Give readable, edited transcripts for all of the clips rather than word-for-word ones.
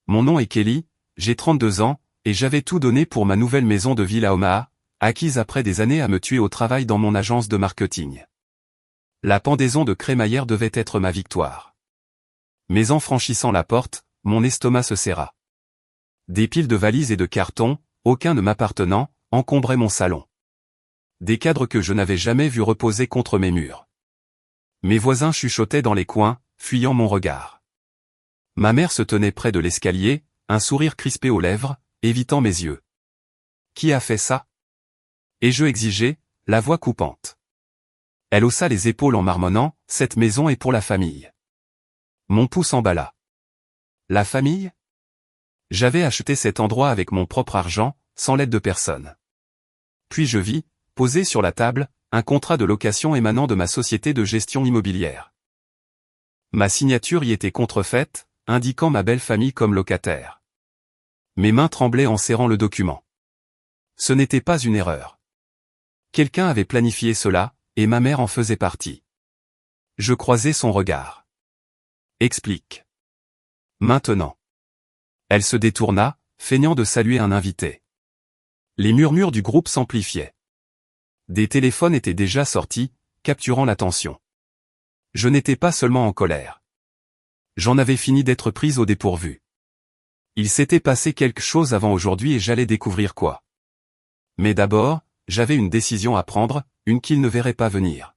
Mon nom est Kelly, j'ai 32 ans, et j'avais tout donné pour ma nouvelle maison de ville à Omaha, acquise après des années à me tuer au travail dans mon agence de marketing. La pendaison de crémaillère devait être ma victoire. Mais en franchissant la porte, mon estomac se serra. Des piles de valises et de cartons, aucun ne m'appartenant, encombraient mon salon. Des cadres que je n'avais jamais vus reposer contre mes murs. Mes voisins chuchotaient dans les coins, fuyant mon regard. Ma mère se tenait près de l'escalier, un sourire crispé aux lèvres, évitant mes yeux. Qui a fait ça? ai-je exigé, la voix coupante. Elle haussa les épaules en marmonnant, cette maison est pour la famille. Mon pouce emballa. La famille? J'avais acheté cet endroit avec mon propre argent, sans l'aide de personne. Puis je vis, posé sur la table, un contrat de location émanant de ma société de gestion immobilière. Ma signature y était contrefaite, indiquant ma belle famille comme locataire. Mes mains tremblaient en serrant le document. Ce n'était pas une erreur. Quelqu'un avait planifié cela, et ma mère en faisait partie. Je croisai son regard. Explique. Maintenant. Elle se détourna, feignant de saluer un invité. Les murmures du groupe s'amplifiaient. Des téléphones étaient déjà sortis, capturant l'attention. Je n'étais pas seulement en colère. J'en avais fini d'être prise au dépourvu. Il s'était passé quelque chose avant aujourd'hui et j'allais découvrir quoi. Mais d'abord, j'avais une décision à prendre, une qu'il ne verrait pas venir.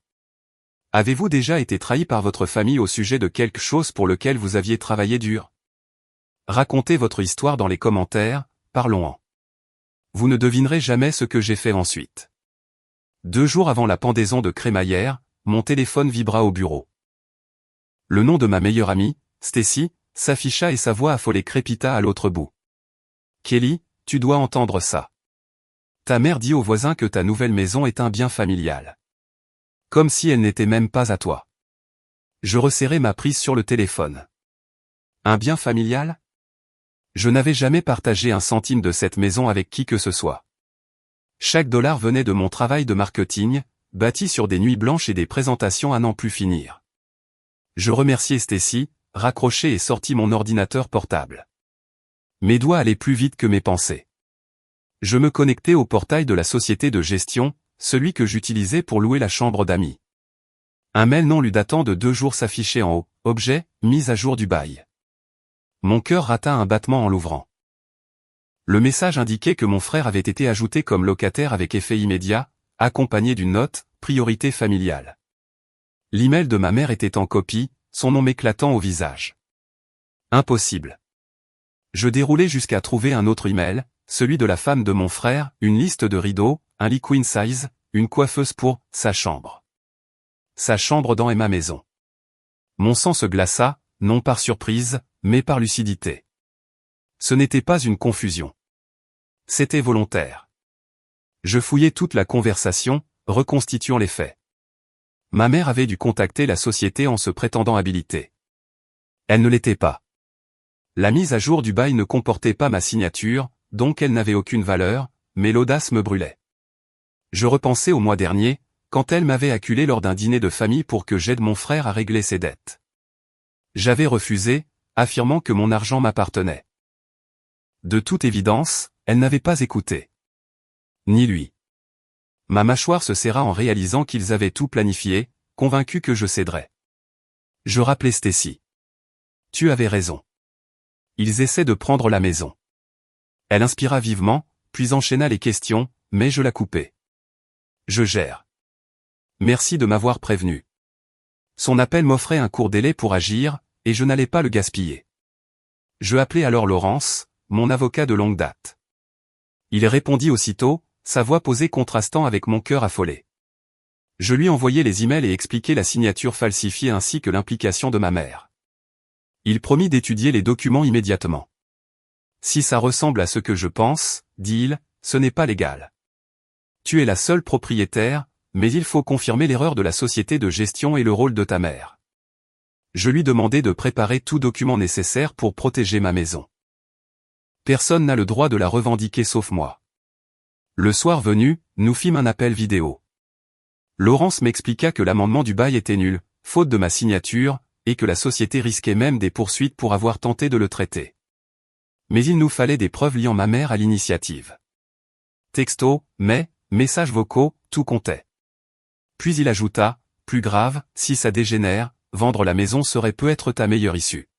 Avez-vous déjà été trahi par votre famille au sujet de quelque chose pour lequel vous aviez travaillé dur? Racontez votre histoire dans les commentaires, parlons-en. Vous ne devinerez jamais ce que j'ai fait ensuite. 2 jours avant la pendaison de crémaillère, mon téléphone vibra au bureau. Le nom de ma meilleure amie, Stacy, s'afficha et sa voix affolée crépita à l'autre bout. Kelly, tu dois entendre ça. Ta mère dit aux voisins que ta nouvelle maison est un bien familial. Comme si elle n'était même pas à toi. Je resserrai ma prise sur le téléphone. Un bien familial? Je n'avais jamais partagé un centime de cette maison avec qui que ce soit. Chaque dollar venait de mon travail de marketing, bâti sur des nuits blanches et des présentations à n'en plus finir. Je remerciai Stacy, raccroché et sortis mon ordinateur portable. Mes doigts allaient plus vite que mes pensées. Je me connectai au portail de la société de gestion, celui que j'utilisais pour louer la chambre d'amis. Un mail non lu datant de 2 jours s'affichait en haut, objet, mise à jour du bail. Mon cœur rata un battement en l'ouvrant. Le message indiquait que mon frère avait été ajouté comme locataire avec effet immédiat, accompagné d'une note, priorité familiale. L'email de ma mère était en copie, son nom m'éclatant au visage. Impossible. Je déroulai jusqu'à trouver un autre email, celui de la femme de mon frère, une liste de rideaux, un lit queen size, une coiffeuse pour sa chambre. Sa chambre dans ma maison. Mon sang se glaça, non par surprise, mais par lucidité. Ce n'était pas une confusion. C'était volontaire. Je fouillai toute la conversation, reconstituant les faits. Ma mère avait dû contacter la société en se prétendant habilitée. Elle ne l'était pas. La mise à jour du bail ne comportait pas ma signature, donc elle n'avait aucune valeur, mais l'audace me brûlait. Je repensais au mois dernier, quand elle m'avait acculé lors d'un dîner de famille pour que j'aide mon frère à régler ses dettes. J'avais refusé, affirmant que mon argent m'appartenait. De toute évidence, elle n'avait pas écouté. Ni lui. Ma mâchoire se serra en réalisant qu'ils avaient tout planifié, convaincu que je céderais. Je rappelai Stacy. Tu avais raison. Ils essaient de prendre la maison. Elle inspira vivement, puis enchaîna les questions, mais je la coupai. Je gère. Merci de m'avoir prévenu. Son appel m'offrait un court délai pour agir, et je n'allais pas le gaspiller. Je appelai alors Laurence, mon avocat de longue date. Il répondit aussitôt, sa voix posée contrastant avec mon cœur affolé. Je lui envoyai les emails et expliquai la signature falsifiée ainsi que l'implication de ma mère. Il promit d'étudier les documents immédiatement. Si ça ressemble à ce que je pense, dit-il, ce n'est pas légal. Tu es la seule propriétaire, mais il faut confirmer l'erreur de la société de gestion et le rôle de ta mère. Je lui demandai de préparer tout document nécessaire pour protéger ma maison. Personne n'a le droit de la revendiquer sauf moi. Le soir venu, nous fîmes un appel vidéo. Laurence m'expliqua que l'amendement du bail était nul, faute de ma signature, et que la société risquait même des poursuites pour avoir tenté de le traiter. Mais il nous fallait des preuves liant ma mère à l'initiative. Texto, messages vocaux, tout comptait. Puis il ajouta, plus grave, si ça dégénère, vendre la maison serait peut-être ta meilleure issue.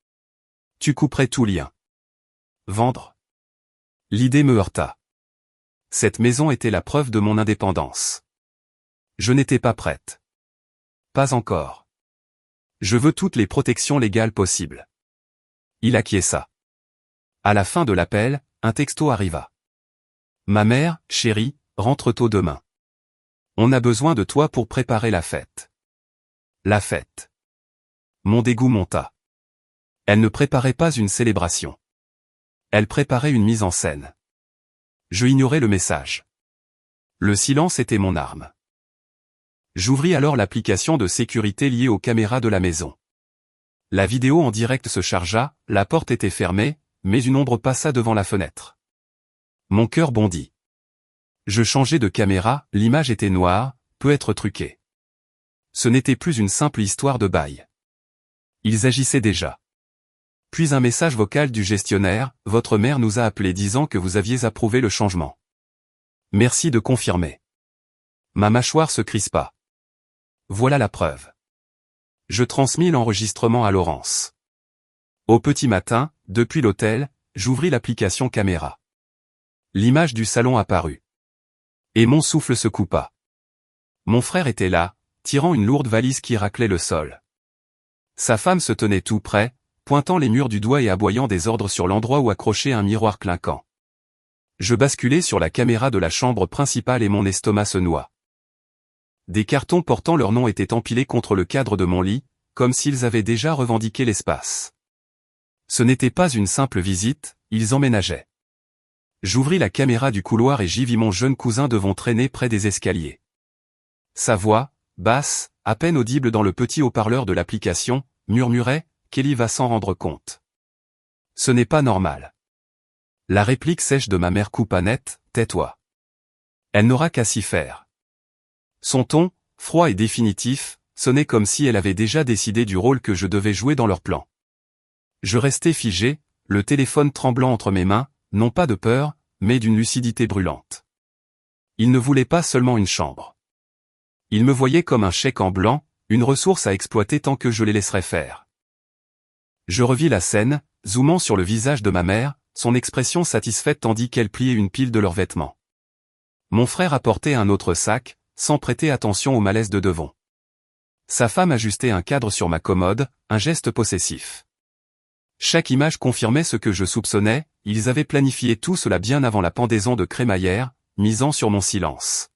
Tu couperais tout lien. Vendre? L'idée me heurta. Cette maison était la preuve de mon indépendance. Je n'étais pas prête. Pas encore. Je veux toutes les protections légales possibles. Il acquiesça. À la fin de l'appel, un texto arriva. Ma mère, chérie, rentre tôt demain. On a besoin de toi pour préparer la fête. La fête. Mon dégoût monta. Elle ne préparait pas une célébration. Elle préparait une mise en scène. Je ignorais le message. Le silence était mon arme. J'ouvris alors l'application de sécurité liée aux caméras de la maison. La vidéo en direct se chargea, la porte était fermée, mais une ombre passa devant la fenêtre. Mon cœur bondit. Je changeai de caméra, l'image était noire, peut être truquée. Ce n'était plus une simple histoire de bail. Ils agissaient déjà. Puis un message vocal du gestionnaire, votre mère nous a appelé disant que vous aviez approuvé le changement. Merci de confirmer. Ma mâchoire se crispa. Voilà la preuve. Je transmis l'enregistrement à Laurence. Au petit matin, depuis l'hôtel, j'ouvris l'application caméra. L'image du salon apparut. Et mon souffle se coupa. Mon frère était là, tirant une lourde valise qui raclait le sol. Sa femme se tenait tout près, pointant les murs du doigt et aboyant des ordres sur l'endroit où accrochait un miroir clinquant. Je basculai sur la caméra de la chambre principale et mon estomac se noua. Des cartons portant leur nom étaient empilés contre le cadre de mon lit, comme s'ils avaient déjà revendiqué l'espace. Ce n'était pas une simple visite, ils emménageaient. J'ouvris la caméra du couloir et j'y vis mon jeune cousin devant traîner près des escaliers. Sa voix, basse, à peine audible dans le petit haut-parleur de l'application, murmurait, Kelly va s'en rendre compte. Ce n'est pas normal. La réplique sèche de ma mère coupa net, tais-toi. Elle n'aura qu'à s'y faire. Son ton, froid et définitif, sonnait comme si elle avait déjà décidé du rôle que je devais jouer dans leur plan. Je restais figé, le téléphone tremblant entre mes mains, non pas de peur, mais d'une lucidité brûlante. Il ne voulait pas seulement une chambre. Il me voyait comme un chèque en blanc, une ressource à exploiter tant que je les laisserais faire. Je revis la scène, zoomant sur le visage de ma mère, son expression satisfaite tandis qu'elle pliait une pile de leurs vêtements. Mon frère apportait un autre sac, sans prêter attention au malaise de Devon. Sa femme ajustait un cadre sur ma commode, un geste possessif. Chaque image confirmait ce que je soupçonnais, ils avaient planifié tout cela bien avant la pendaison de crémaillère, misant sur mon silence.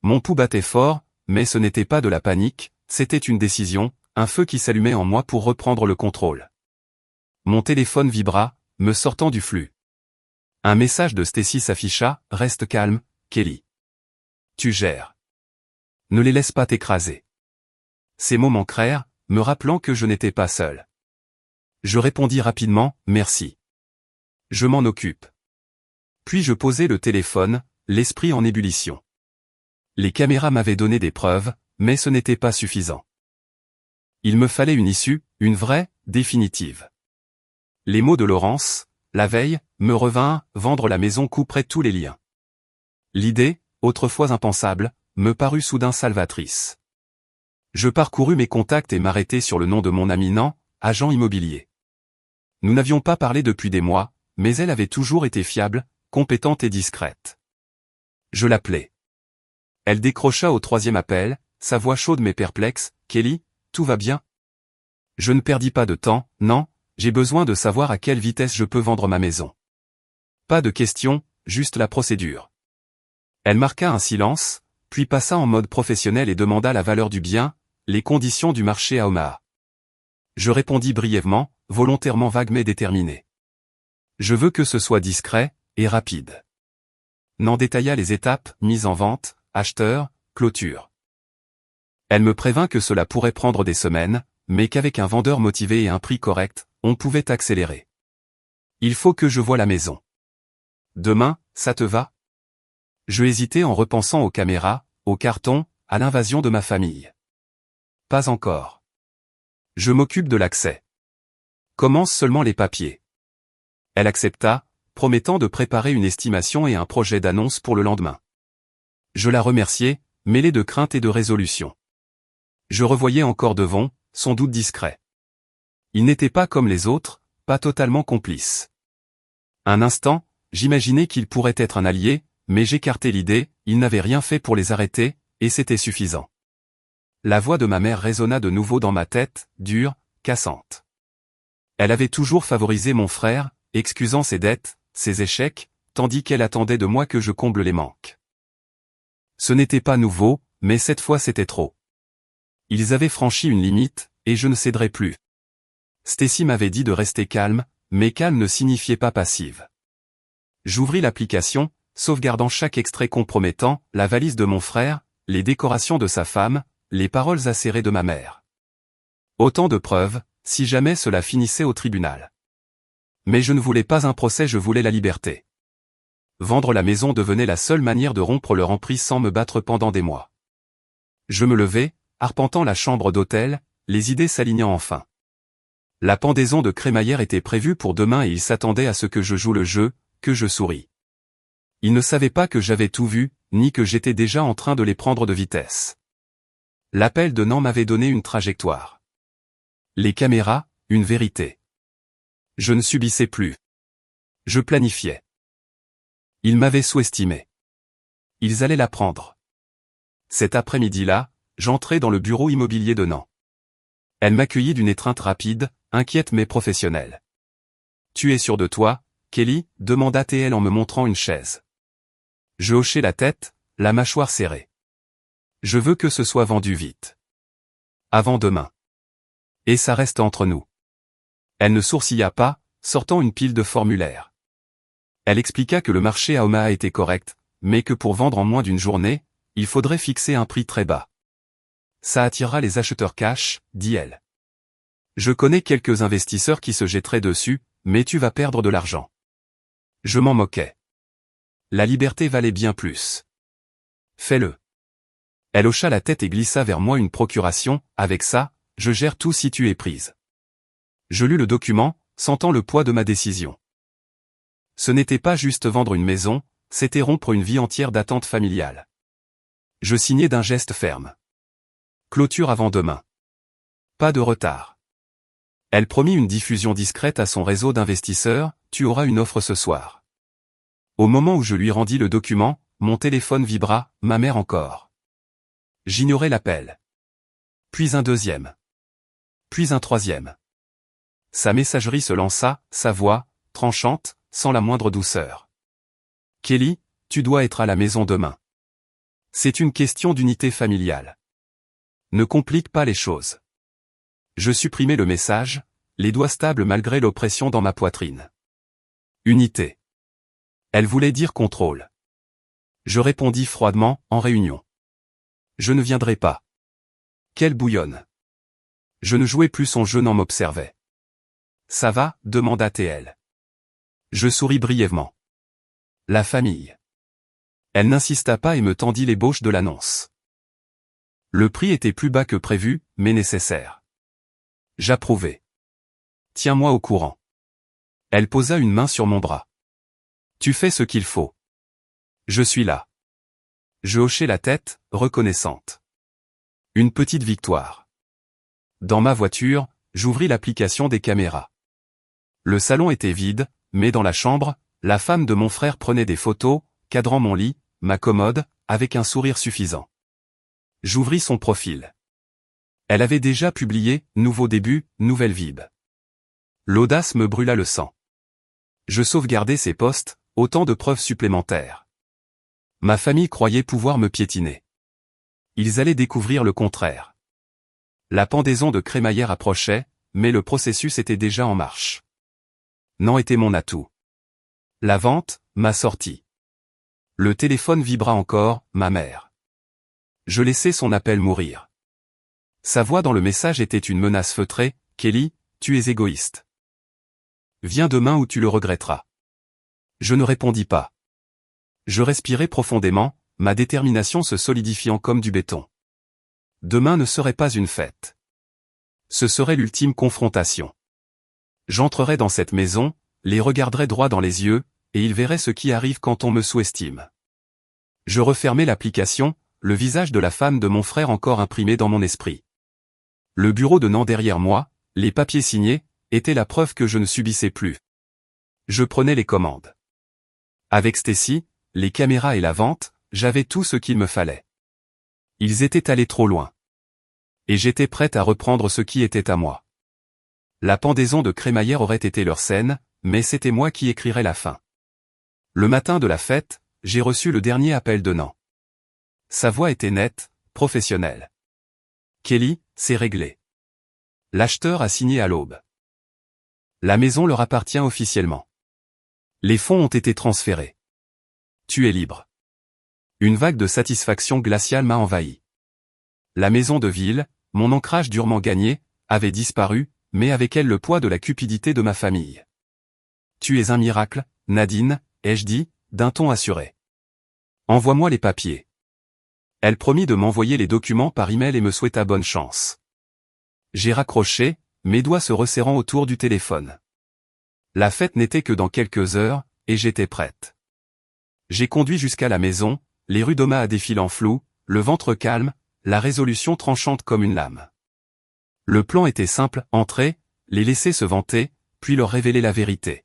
Mon pouls battait fort, mais ce n'était pas de la panique, c'était une décision, un feu qui s'allumait en moi pour reprendre le contrôle. Mon téléphone vibra, me sortant du flux. Un message de Stacy s'afficha, reste calme, Kelly. Tu gères. Ne les laisse pas t'écraser. Ces mots m'ancrèrent, me rappelant que je n'étais pas seul. Je répondis rapidement, merci. Je m'en occupe. Puis je posai le téléphone, l'esprit en ébullition. Les caméras m'avaient donné des preuves, mais ce n'était pas suffisant. Il me fallait une issue, une vraie, définitive. Les mots de Laurence, la veille, me revinrent, vendre la maison couperait tous les liens. L'idée, autrefois impensable, me parut soudain salvatrice. Je parcourus mes contacts et m'arrêtai sur le nom de mon ami Nan, agent immobilier. Nous n'avions pas parlé depuis des mois, mais elle avait toujours été fiable, compétente et discrète. Je l'appelai. Elle décrocha au troisième appel, sa voix chaude mais perplexe, Kelly, tout va bien? Je ne perdis pas de temps, non, j'ai besoin de savoir à quelle vitesse je peux vendre ma maison. Pas de questions, juste la procédure. Elle marqua un silence, puis passa en mode professionnel et demanda la valeur du bien, les conditions du marché à Omaha. Je répondis brièvement, volontairement vague mais déterminé. Je veux que ce soit discret, et rapide. N'en détailla les étapes, mise en vente, acheteur, clôture. Elle me prévint que cela pourrait prendre des semaines, mais qu'avec un vendeur motivé et un prix correct, on pouvait accélérer. Il faut que je voie la maison. Demain, ça te va? Je hésitais en repensant aux caméras, aux cartons, à l'invasion de ma famille. Pas encore. Je m'occupe de l'accès. Commence seulement les papiers. Elle accepta, promettant de préparer une estimation et un projet d'annonce pour le lendemain. Je la remerciai, mêlé de crainte et de résolution. Je revoyais encore Devon, son doute discret. Il n'était pas comme les autres, pas totalement complice. Un instant, j'imaginais qu'il pourrait être un allié, mais j'écartai l'idée, il n'avait rien fait pour les arrêter, et c'était suffisant. La voix de ma mère résonna de nouveau dans ma tête, dure, cassante. Elle avait toujours favorisé mon frère, excusant ses dettes, ses échecs, tandis qu'elle attendait de moi que je comble les manques. Ce n'était pas nouveau, mais cette fois c'était trop. Ils avaient franchi une limite, et je ne céderais plus. Stacy m'avait dit de rester calme, mais calme ne signifiait pas passive. J'ouvris l'application, sauvegardant chaque extrait compromettant, la valise de mon frère, les décorations de sa femme, les paroles acérées de ma mère. Autant de preuves, si jamais cela finissait au tribunal. Mais je ne voulais pas un procès, je voulais la liberté. Vendre la maison devenait la seule manière de rompre leur emprise sans me battre pendant des mois. Je me levai, arpentant la chambre d'hôtel, les idées s'alignant enfin. La pendaison de crémaillère était prévue pour demain et il s'attendait à ce que je joue le jeu, que je souris. Il ne savait pas que j'avais tout vu, ni que j'étais déjà en train de les prendre de vitesse. L'appel de Nan m'avait donné une trajectoire. Les caméras, une vérité. Je ne subissais plus. Je planifiais. Ils m'avaient sous-estimé. Ils allaient la prendre. Cet après-midi-là, j'entrai dans le bureau immobilier de Nan. Elle m'accueillit d'une étreinte rapide, inquiète mais professionnelle. « Tu es sûr de toi, Kelly ?» demanda-t-elle en me montrant une chaise. Je hochai la tête, la mâchoire serrée. « Je veux que ce soit vendu vite. Avant demain. Et ça reste entre nous. » Elle ne sourcilla pas, sortant une pile de formulaires. Elle expliqua que le marché à Omaha était correct, mais que pour vendre en moins d'une journée, il faudrait fixer un prix très bas. Ça attirera les acheteurs cash, dit-elle. Je connais quelques investisseurs qui se jetteraient dessus, mais tu vas perdre de l'argent. Je m'en moquais. La liberté valait bien plus. Fais-le. Elle hocha la tête et glissa vers moi une procuration, avec ça, je gère tout si tu es prise. Je lus le document, sentant le poids de ma décision. Ce n'était pas juste vendre une maison, c'était rompre une vie entière d'attente familiale. Je signai d'un geste ferme. Clôture avant demain. Pas de retard. Elle promit une diffusion discrète à son réseau d'investisseurs, tu auras une offre ce soir. Au moment où je lui rendis le document, mon téléphone vibra, ma mère encore. J'ignorais l'appel. Puis un deuxième. Puis un troisième. Sa messagerie se lança, sa voix, tranchante, sans la moindre douceur. Kelly, tu dois être à la maison demain. C'est une question d'unité familiale. Ne complique pas les choses. Je supprimai le message, les doigts stables malgré l'oppression dans ma poitrine. Unité. Elle voulait dire contrôle. Je répondis froidement, en réunion. Je ne viendrai pas. Quelle bouillonne. Je ne jouais plus son jeu, n'en m'observait. Ça va, demanda-t-elle. Je souris brièvement. La famille. Elle n'insista pas et me tendit l'ébauche de l'annonce. Le prix était plus bas que prévu, mais nécessaire. J'approuvai. Tiens-moi au courant. Elle posa une main sur mon bras. Tu fais ce qu'il faut. Je suis là. Je hochai la tête, reconnaissante. Une petite victoire. Dans ma voiture, j'ouvris l'application des caméras. Le salon était vide, mais dans la chambre, la femme de mon frère prenait des photos, cadrant mon lit, ma commode, avec un sourire suffisant. J'ouvris son profil. Elle avait déjà publié « Nouveau début, nouvelle vibe ». L'audace me brûla le sang. Je sauvegardai ses posts, autant de preuves supplémentaires. Ma famille croyait pouvoir me piétiner. Ils allaient découvrir le contraire. La pendaison de crémaillère approchait, mais le processus était déjà en marche. Nan était mon atout. La vente, ma sortie. Le téléphone vibra encore, ma mère. Je laissai son appel mourir. Sa voix dans le message était une menace feutrée, « Kelly, tu es égoïste. Viens demain ou tu le regretteras. » Je ne répondis pas. Je respirai profondément, ma détermination se solidifiant comme du béton. Demain ne serait pas une fête. Ce serait l'ultime confrontation. J'entrerais dans cette maison, les regarderait droit dans les yeux, et ils verraient ce qui arrive quand on me sous-estime. Je refermai l'application, le visage de la femme de mon frère encore imprimé dans mon esprit. Le bureau de Nan derrière moi, les papiers signés, étaient la preuve que je ne subissais plus. Je prenais les commandes. Avec Stacy, les caméras et la vente, j'avais tout ce qu'il me fallait. Ils étaient allés trop loin. Et j'étais prête à reprendre ce qui était à moi. La pendaison de crémaillère aurait été leur scène, mais c'était moi qui écrirais la fin. Le matin de la fête, j'ai reçu le dernier appel de Nan. Sa voix était nette, professionnelle. Kelly, c'est réglé. L'acheteur a signé à l'aube. La maison leur appartient officiellement. Les fonds ont été transférés. Tu es libre. Une vague de satisfaction glaciale m'a envahi. La maison de ville, mon ancrage durement gagné, avait disparu, mais avec elle le poids de la cupidité de ma famille. Tu es un miracle, Nadine, ai-je dit, d'un ton assuré. Envoie-moi les papiers. Elle promit de m'envoyer les documents par email et me souhaita bonne chance. J'ai raccroché, mes doigts se resserrant autour du téléphone. La fête n'était que dans quelques heures, et j'étais prête. J'ai conduit jusqu'à la maison, les rues d'Omaha défilant floues, le ventre calme, la résolution tranchante comme une lame. Le plan était simple, entrer, les laisser se vanter, puis leur révéler la vérité.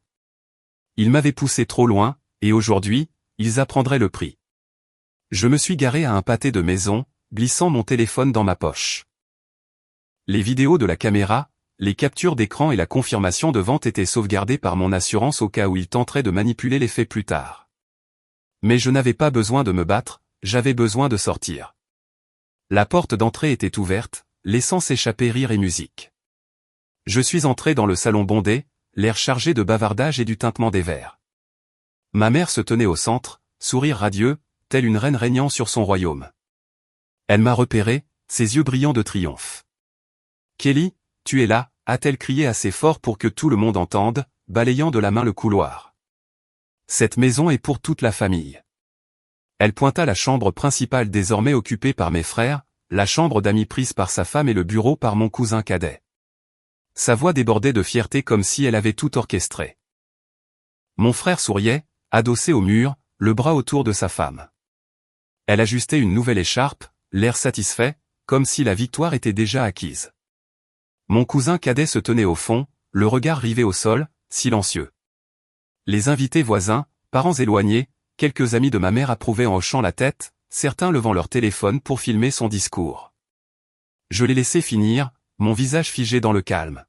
Ils m'avaient poussé trop loin, et aujourd'hui, ils apprendraient le prix. Je me suis garé à un pâté de maison, glissant mon téléphone dans ma poche. Les vidéos de la caméra, les captures d'écran et la confirmation de vente étaient sauvegardées par mon assurance au cas où ils tenteraient de manipuler les faits plus tard. Mais je n'avais pas besoin de me battre, j'avais besoin de sortir. La porte d'entrée était ouverte, laissant s'échapper rire et musique. Je suis entré dans le salon bondé, l'air chargé de bavardage et du tintement des verres. Ma mère se tenait au centre, sourire radieux, telle une reine régnant sur son royaume. Elle m'a repéré, ses yeux brillants de triomphe. « Kelly, tu es là » a-t-elle crié assez fort pour que tout le monde entende, balayant de la main le couloir. « Cette maison est pour toute la famille. » Elle pointa la chambre principale désormais occupée par mes frères, la chambre d'amis prise par sa femme et le bureau par mon cousin cadet. Sa voix débordait de fierté comme si elle avait tout orchestré. Mon frère souriait, adossé au mur, le bras autour de sa femme. Elle ajustait une nouvelle écharpe, l'air satisfait, comme si la victoire était déjà acquise. Mon cousin cadet se tenait au fond, le regard rivé au sol, silencieux. Les invités voisins, parents éloignés, quelques amis de ma mère approuvaient en hochant la tête, certains levant leur téléphone pour filmer son discours. Je l'ai laissé finir, mon visage figé dans le calme.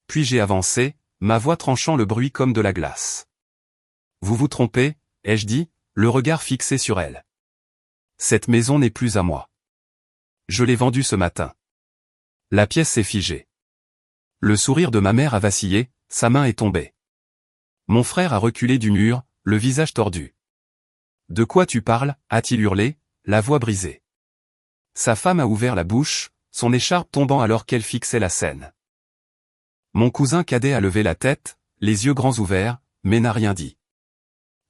Puis j'ai avancé, ma voix tranchant le bruit comme de la glace. « Vous vous trompez, ai-je dit, le regard fixé sur elle. Cette maison n'est plus à moi. Je l'ai vendue ce matin. » La pièce s'est figée. Le sourire de ma mère a vacillé, sa main est tombée. Mon frère a reculé du mur, le visage tordu. « De quoi tu parles » a-t-il hurlé, la voix brisée. Sa femme a ouvert la bouche, son écharpe tombant alors qu'elle fixait la scène. Mon cousin cadet a levé la tête, les yeux grands ouverts, mais n'a rien dit.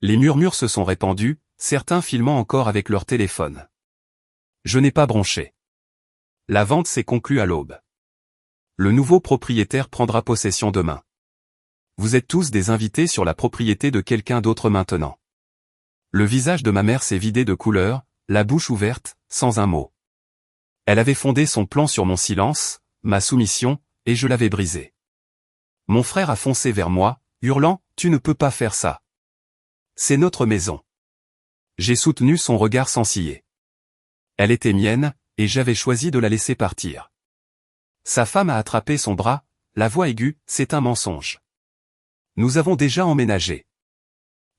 Les murmures se sont répandus, certains filmant encore avec leur téléphone. Je n'ai pas bronché. La vente s'est conclue à l'aube. Le nouveau propriétaire prendra possession demain. Vous êtes tous des invités sur la propriété de quelqu'un d'autre maintenant. Le visage de ma mère s'est vidé de couleur, la bouche ouverte, sans un mot. Elle avait fondé son plan sur mon silence, ma soumission, et je l'avais brisé. Mon frère a foncé vers moi, hurlant « Tu ne peux pas faire ça. C'est notre maison. » J'ai soutenu son regard sans ciller. Elle était mienne, et j'avais choisi de la laisser partir. Sa femme a attrapé son bras, la voix aiguë, c'est un mensonge. Nous avons déjà emménagé.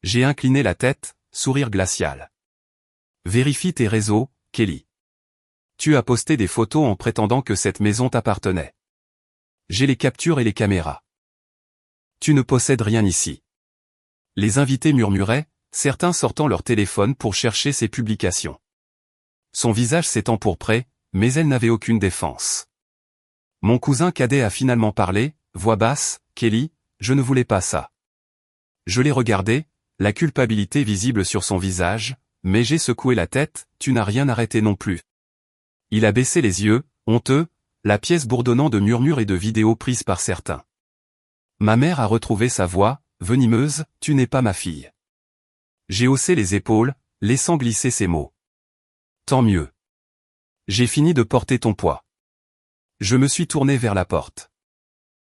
J'ai incliné la tête, sourire glacial. Vérifie tes réseaux, Kelly. Tu as posté des photos en prétendant que cette maison t'appartenait. J'ai les captures et les caméras. Tu ne possèdes rien ici. Les invités murmuraient, certains sortant leur téléphone pour chercher ses publications. Son visage s'est empourpré, mais elle n'avait aucune défense. Mon cousin cadet a finalement parlé, voix basse, « Kelly, je ne voulais pas ça. » Je l'ai regardé, la culpabilité visible sur son visage, mais j'ai secoué la tête, « Tu n'as rien arrêté non plus. » Il a baissé les yeux, honteux, la pièce bourdonnant de murmures et de vidéos prises par certains. Ma mère a retrouvé sa voix, venimeuse, tu n'es pas ma fille. J'ai haussé les épaules, laissant glisser ces mots. Tant mieux. J'ai fini de porter ton poids. Je me suis tourné vers la porte.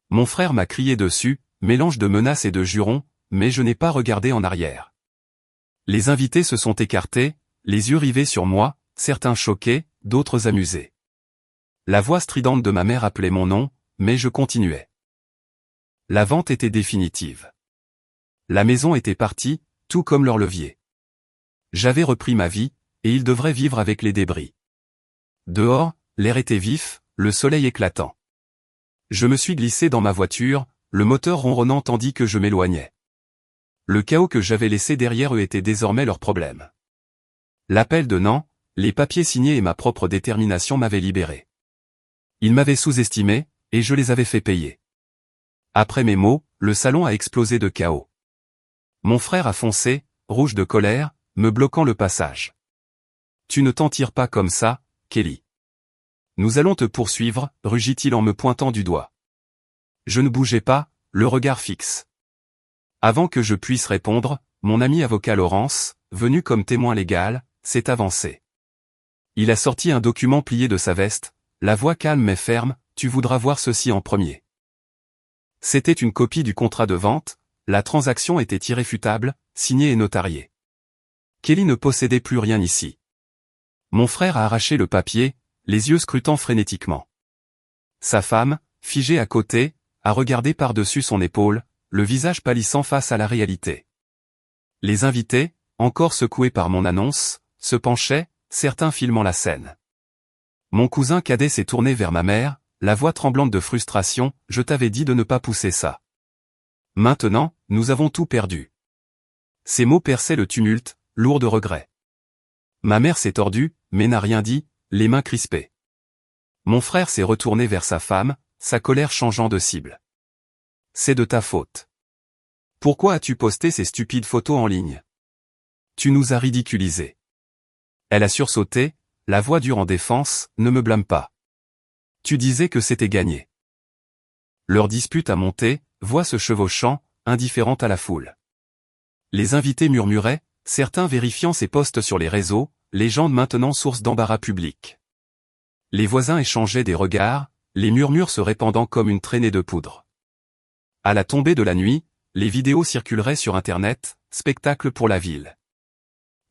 Mon frère m'a crié dessus, mélange de menaces et de jurons, mais je n'ai pas regardé en arrière. Les invités se sont écartés, les yeux rivés sur moi, certains choqués, d'autres amusés. La voix stridente de ma mère appelait mon nom, mais je continuais. La vente était définitive. La maison était partie, tout comme leur levier. J'avais repris ma vie, et ils devraient vivre avec les débris. Dehors, l'air était vif, le soleil éclatant. Je me suis glissé dans ma voiture, le moteur ronronnant tandis que je m'éloignais. Le chaos que j'avais laissé derrière eux était désormais leur problème. L'appel de Nan, les papiers signés et ma propre détermination m'avaient libéré. Ils m'avaient sous-estimé, et je les avais fait payer. Après mes mots, le salon a explosé de chaos. Mon frère a foncé, rouge de colère, me bloquant le passage. Tu ne t'en tires pas comme ça, Kelly. Nous allons te poursuivre, rugit-il en me pointant du doigt. Je ne bougeais pas, le regard fixe. Avant que je puisse répondre, mon ami avocat Laurence, venu comme témoin légal, s'est avancé. Il a sorti un document plié de sa veste, la voix calme mais ferme, tu voudras voir ceci en premier. C'était une copie du contrat de vente, la transaction était irréfutable, signée et notariée. Kelly ne possédait plus rien ici. Mon frère a arraché le papier, les yeux scrutant frénétiquement. Sa femme, figée à côté, a regardé par-dessus son épaule, le visage pâlissant face à la réalité. Les invités, encore secoués par mon annonce, se penchaient, certains filmant la scène. Mon cousin cadet s'est tourné vers ma mère, la voix tremblante de frustration, je t'avais dit de ne pas pousser ça. Maintenant, nous avons tout perdu. Ces mots perçaient le tumulte, lourd de regrets. Ma mère s'est tordue, mais n'a rien dit, les mains crispées. Mon frère s'est retourné vers sa femme, sa colère changeant de cible. C'est de ta faute. Pourquoi as-tu posté ces stupides photos en ligne? Tu nous as ridiculisés. Elle a sursauté, la voix dure en défense, ne me blâme pas. Tu disais que c'était gagné. Leur dispute a monté, voix se chevauchant, indifférente à la foule. Les invités murmuraient, certains vérifiant ces posts sur les réseaux, légende maintenant source d'embarras public. Les voisins échangeaient des regards, les murmures se répandant comme une traînée de poudre. À la tombée de la nuit, les vidéos circuleraient sur Internet, spectacle pour la ville.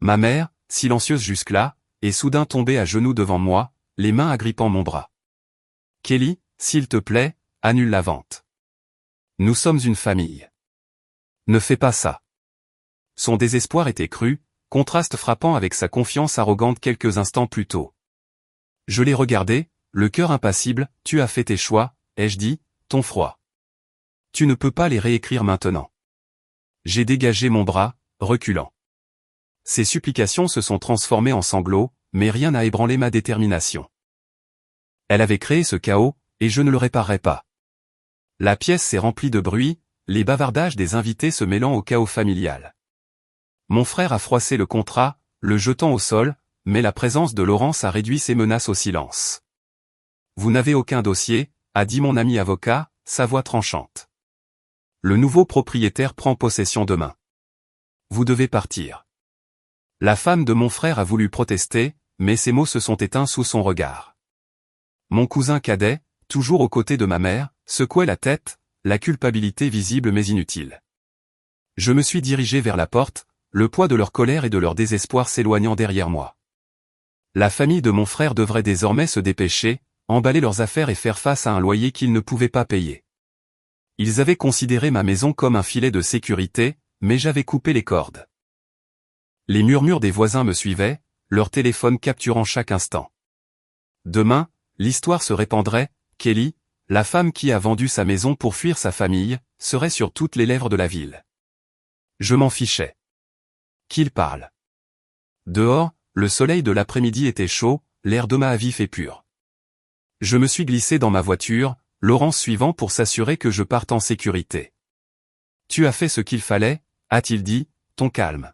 Ma mère, silencieuse jusque-là, est soudain tombée à genoux devant moi, les mains agrippant mon bras. Kelly, s'il te plaît, annule la vente. Nous sommes une famille. Ne fais pas ça. Son désespoir était cru, contraste frappant avec sa confiance arrogante quelques instants plus tôt. Je l'ai regardé, le cœur impassible, tu as fait tes choix, ai-je dit, ton froid. Tu ne peux pas les réécrire maintenant. J'ai dégagé mon bras, reculant. Ses supplications se sont transformées en sanglots, mais rien n'a ébranlé ma détermination. Elle avait créé ce chaos, et je ne le réparerai pas. La pièce s'est remplie de bruit, les bavardages des invités se mêlant au chaos familial. Mon frère a froissé le contrat, le jetant au sol, mais la présence de Laurence a réduit ses menaces au silence. Vous n'avez aucun dossier, a dit mon ami avocat, sa voix tranchante. Le nouveau propriétaire prend possession demain. Vous devez partir. La femme de mon frère a voulu protester, mais ses mots se sont éteints sous son regard. Mon cousin cadet, toujours aux côtés de ma mère, secouait la tête, la culpabilité visible mais inutile. Je me suis dirigé vers la porte, le poids de leur colère et de leur désespoir s'éloignant derrière moi. La famille de mon frère devrait désormais se dépêcher, emballer leurs affaires et faire face à un loyer qu'ils ne pouvaient pas payer. Ils avaient considéré ma maison comme un filet de sécurité, mais j'avais coupé les cordes. Les murmures des voisins me suivaient, leur téléphone capturant chaque instant. Demain, l'histoire se répandrait, Kelly, la femme qui a vendu sa maison pour fuir sa famille, serait sur toutes les lèvres de la ville. Je m'en fichais. Qu'il parle. Dehors, le soleil de l'après-midi était chaud, l'air d'Omaha vif et pur. Je me suis glissé dans ma voiture, Laurence suivant pour s'assurer que je parte en sécurité. Tu as fait ce qu'il fallait, a-t-il dit, ton calme.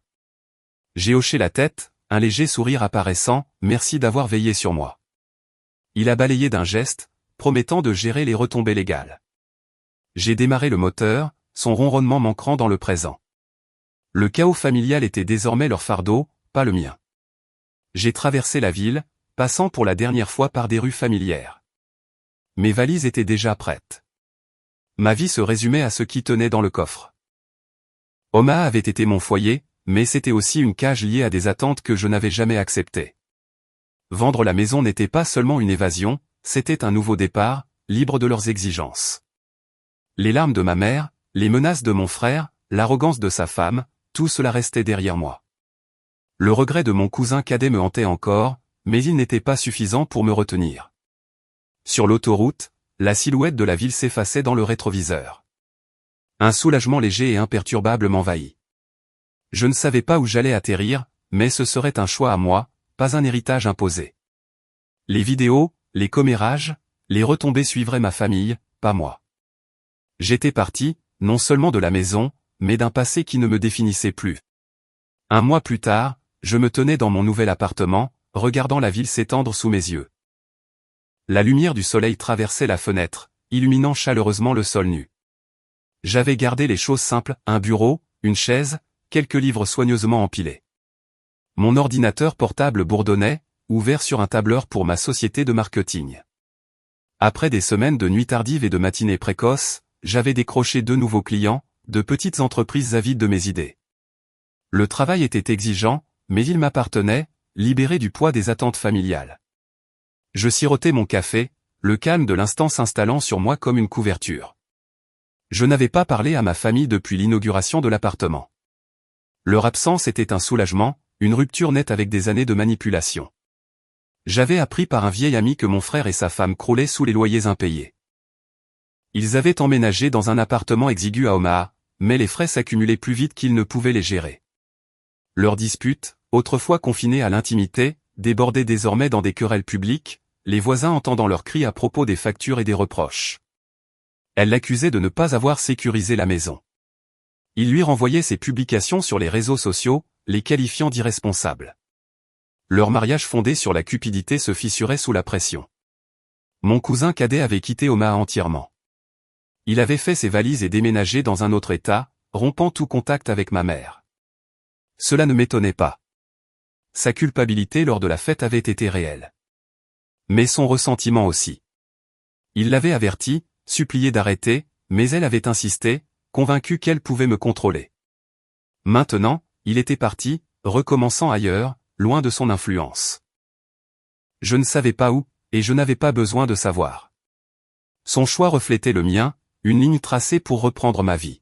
J'ai hoché la tête, un léger sourire apparaissant, merci d'avoir veillé sur moi. Il a balayé d'un geste, promettant de gérer les retombées légales. J'ai démarré le moteur, son ronronnement m'ancrant dans le présent. Le chaos familial était désormais leur fardeau, pas le mien. J'ai traversé la ville, passant pour la dernière fois par des rues familières. Mes valises étaient déjà prêtes. Ma vie se résumait à ce qui tenait dans le coffre. Omaha avait été mon foyer, mais c'était aussi une cage liée à des attentes que je n'avais jamais acceptées. Vendre la maison n'était pas seulement une évasion, c'était un nouveau départ, libre de leurs exigences. Les larmes de ma mère, les menaces de mon frère, l'arrogance de sa femme, tout cela restait derrière moi. Le regret de mon cousin cadet me hantait encore, mais il n'était pas suffisant pour me retenir. Sur l'autoroute, la silhouette de la ville s'effaçait dans le rétroviseur. Un soulagement léger et imperturbable m'envahit. Je ne savais pas où j'allais atterrir, mais ce serait un choix à moi, pas un héritage imposé. Les vidéos, les commérages, les retombées suivraient ma famille, pas moi. J'étais parti, non seulement de la maison, mais d'un passé qui ne me définissait plus. Un mois plus tard, je me tenais dans mon nouvel appartement, regardant la ville s'étendre sous mes yeux. La lumière du soleil traversait la fenêtre, illuminant chaleureusement le sol nu. J'avais gardé les choses simples, un bureau, une chaise, quelques livres soigneusement empilés. Mon ordinateur portable bourdonnait, ouvert sur un tableur pour ma société de marketing. Après des semaines de nuits tardives et de matinées précoces, j'avais décroché 2 nouveaux clients, de petites entreprises avides de mes idées. Le travail était exigeant, mais il m'appartenait, libéré du poids des attentes familiales. Je sirotais mon café, le calme de l'instant s'installant sur moi comme une couverture. Je n'avais pas parlé à ma famille depuis l'inauguration de l'appartement. Leur absence était un soulagement, une rupture nette avec des années de manipulation. J'avais appris par un vieil ami que mon frère et sa femme croulaient sous les loyers impayés. Ils avaient emménagé dans un appartement exigu à Omaha, mais les frais s'accumulaient plus vite qu'ils ne pouvaient les gérer. Leurs disputes, autrefois confinées à l'intimité, débordaient désormais dans des querelles publiques, les voisins entendant leurs cris à propos des factures et des reproches. Elle l'accusait de ne pas avoir sécurisé la maison. Il lui renvoyait ses publications sur les réseaux sociaux, les qualifiant d'irresponsables. Leur mariage fondé sur la cupidité se fissurait sous la pression. Mon cousin cadet avait quitté Omaha entièrement. Il avait fait ses valises et déménagé dans un autre état, rompant tout contact avec ma mère. Cela ne m'étonnait pas. Sa culpabilité lors de la fête avait été réelle. Mais son ressentiment aussi. Il l'avait avertie, supplié d'arrêter, mais elle avait insisté, convaincue qu'elle pouvait me contrôler. Maintenant, il était parti, recommençant ailleurs, loin de son influence. Je ne savais pas où, et je n'avais pas besoin de savoir. Son choix reflétait le mien, une ligne tracée pour reprendre ma vie.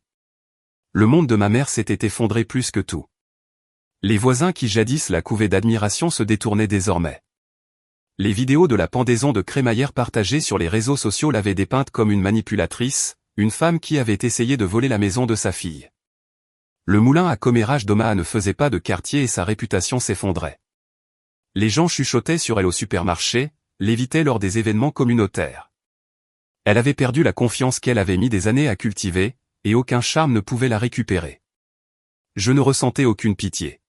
Le monde de ma mère s'était effondré plus que tout. Les voisins qui jadis la couvaient d'admiration se détournaient désormais. Les vidéos de la pendaison de crémaillère partagées sur les réseaux sociaux l'avaient dépeinte comme une manipulatrice, une femme qui avait essayé de voler la maison de sa fille. Le moulin à commérage d'Omaha ne faisait pas de quartier et sa réputation s'effondrait. Les gens chuchotaient sur elle au supermarché, l'évitaient lors des événements communautaires. Elle avait perdu la confiance qu'elle avait mis des années à cultiver, et aucun charme ne pouvait la récupérer. Je ne ressentais aucune pitié.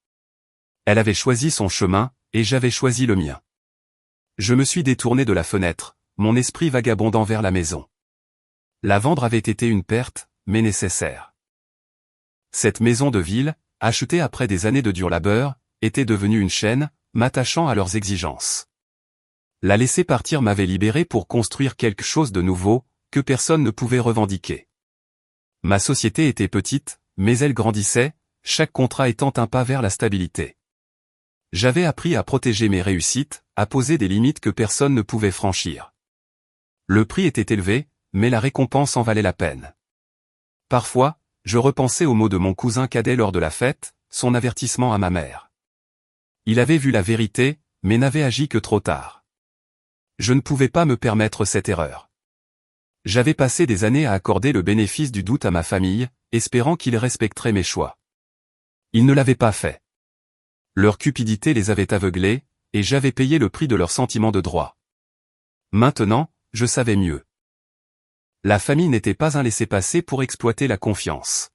Elle avait choisi son chemin, et j'avais choisi le mien. Je me suis détourné de la fenêtre, mon esprit vagabondant vers la maison. La vendre avait été une perte, mais nécessaire. Cette maison de ville, achetée après des années de dur labeur, était devenue une chaîne, m'attachant à leurs exigences. La laisser partir m'avait libéré pour construire quelque chose de nouveau, que personne ne pouvait revendiquer. Ma société était petite, mais elle grandissait, chaque contrat étant un pas vers la stabilité. J'avais appris à protéger mes réussites, à poser des limites que personne ne pouvait franchir. Le prix était élevé, mais la récompense en valait la peine. Parfois, je repensais aux mots de mon cousin cadet lors de la fête, son avertissement à ma mère. Il avait vu la vérité, mais n'avait agi que trop tard. Je ne pouvais pas me permettre cette erreur. J'avais passé des années à accorder le bénéfice du doute à ma famille, espérant qu'ils respecteraient mes choix. Ils ne l'avaient pas fait. Leur cupidité les avait aveuglés, et j'avais payé le prix de leur sentiment de droit. Maintenant, je savais mieux. La famille n'était pas un laissez-passer pour exploiter la confiance.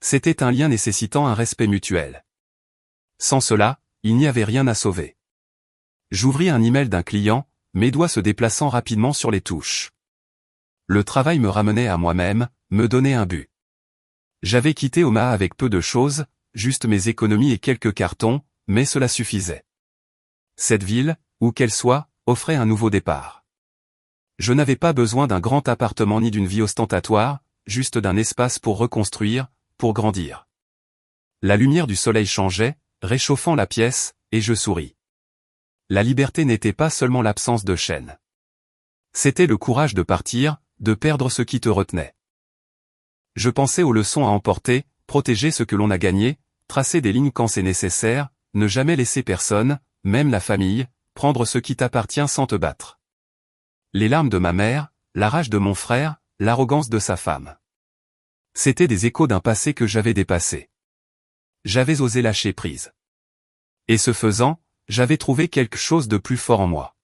C'était un lien nécessitant un respect mutuel. Sans cela, il n'y avait rien à sauver. J'ouvris un email d'un client, mes doigts se déplaçant rapidement sur les touches. Le travail me ramenait à moi-même, me donnait un but. J'avais quitté Omaha avec peu de choses, juste mes économies et quelques cartons, mais cela suffisait. Cette ville, où qu'elle soit, offrait un nouveau départ. Je n'avais pas besoin d'un grand appartement ni d'une vie ostentatoire, juste d'un espace pour reconstruire, pour grandir. La lumière du soleil changeait, réchauffant la pièce, et je souris. La liberté n'était pas seulement l'absence de chaînes. C'était le courage de partir, de perdre ce qui te retenait. Je pensais aux leçons à emporter, protéger ce que l'on a gagné, tracer des lignes quand c'est nécessaire, ne jamais laisser personne, même la famille, prendre ce qui t'appartient sans te battre. Les larmes de ma mère, la rage de mon frère, l'arrogance de sa femme. C'étaient des échos d'un passé que j'avais dépassé. J'avais osé lâcher prise. Et ce faisant, j'avais trouvé quelque chose de plus fort en moi.